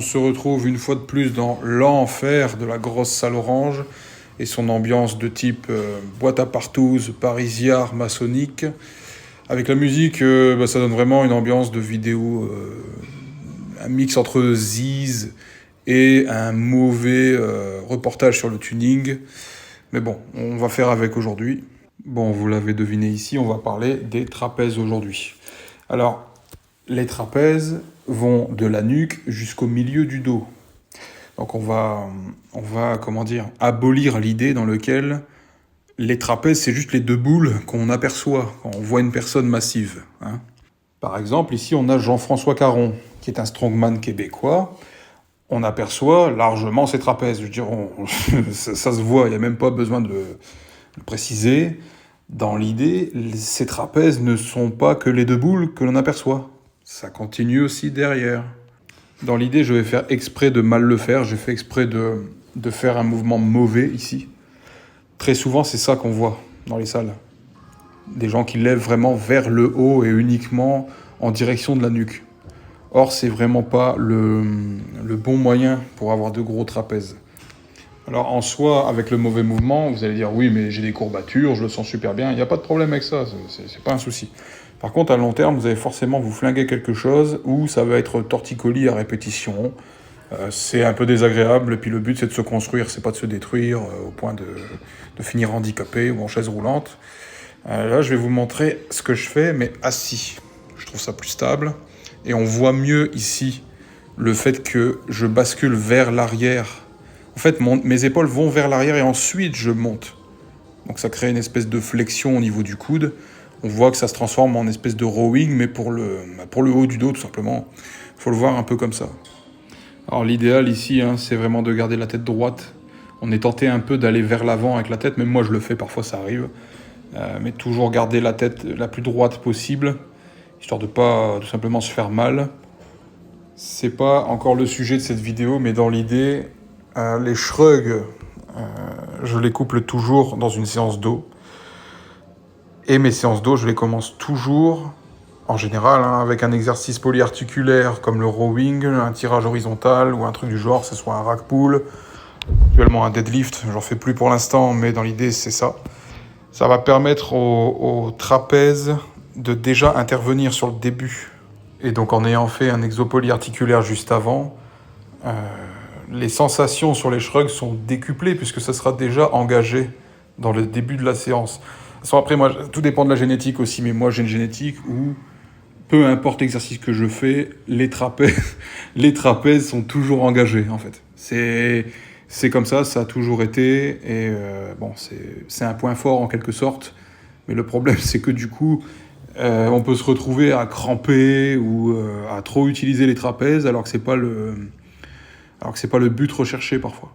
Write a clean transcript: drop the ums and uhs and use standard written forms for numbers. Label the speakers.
Speaker 1: on se retrouve une fois de plus dans l'enfer de la grosse salle orange et son ambiance de type boîte à partouze, parisiard, maçonnique. Avec la musique, ça donne vraiment une ambiance de vidéo, un mix entre Ziz et un mauvais reportage sur le tuning. Mais bon, on va faire avec aujourd'hui. Bon, vous l'avez deviné ici, on va parler des trapèzes aujourd'hui. Alors, les trapèzes vont de la nuque jusqu'au milieu du dos. Donc on va abolir l'idée dans laquelle les trapèzes, c'est juste les deux boules qu'on aperçoit quand on voit une personne massive. Hein. Par exemple, ici, on a Jean-François Caron, qui est un strongman québécois. On aperçoit largement ses trapèzes. Je veux dire, ça se voit, il n'y a même pas besoin de le préciser. Dans l'idée, ces trapèzes ne sont pas que les deux boules que l'on aperçoit. Ça continue aussi derrière. Dans l'idée, je vais faire exprès de mal le faire. J'ai fait exprès de faire un mouvement mauvais ici. Très souvent, c'est ça qu'on voit dans les salles. Des gens qui lèvent vraiment vers le haut et uniquement en direction de la nuque. Or, c'est vraiment pas le bon moyen pour avoir de gros trapèzes. Alors, en soi, avec le mauvais mouvement, vous allez dire, oui, mais j'ai des courbatures, je le sens super bien. Il n'y a pas de problème avec ça, c'est pas un souci. Par contre, à long terme, vous allez forcément vous flinguer quelque chose où ça va être torticolis à répétition. C'est un peu désagréable, et puis le but, c'est de se construire, c'est pas de se détruire au point de finir handicapé ou en chaise roulante. Là, je vais vous montrer ce que je fais, mais assis. Je trouve ça plus stable. Et on voit mieux ici le fait que je bascule vers l'arrière. En fait, mes épaules vont vers l'arrière et ensuite je monte. Donc ça crée une espèce de flexion au niveau du coude. On voit que ça se transforme en espèce de rowing, mais pour le haut du dos, tout simplement. Il faut le voir un peu comme ça. Alors l'idéal ici, c'est vraiment de garder la tête droite. On est tenté un peu d'aller vers l'avant avec la tête, même moi je le fais, parfois ça arrive. Mais toujours garder la tête la plus droite possible, histoire de pas tout simplement se faire mal. C'est pas encore le sujet de cette vidéo, mais dans l'idée, les shrugs, je les couple toujours dans une séance dos. Et mes séances dos, je les commence toujours, en général, avec un exercice polyarticulaire comme le rowing, un tirage horizontal ou un truc du genre, que ce soit un rack pull, actuellement un deadlift, j'en fais plus pour l'instant, mais dans l'idée, c'est ça. Ça va permettre au trapèze de déjà intervenir sur le début. Et donc en ayant fait un exo polyarticulaire juste avant, les sensations sur les shrugs sont décuplées puisque ça sera déjà engagé dans le début de la séance. Après, moi, tout dépend de la génétique aussi, mais moi j'ai une génétique où peu importe l'exercice que je fais, les trapèzes sont toujours engagés en fait. C'est comme ça a toujours été, et c'est un point fort en quelque sorte, mais le problème c'est que du coup, on peut se retrouver à cramper ou à trop utiliser les trapèzes alors que c'est pas le but recherché parfois.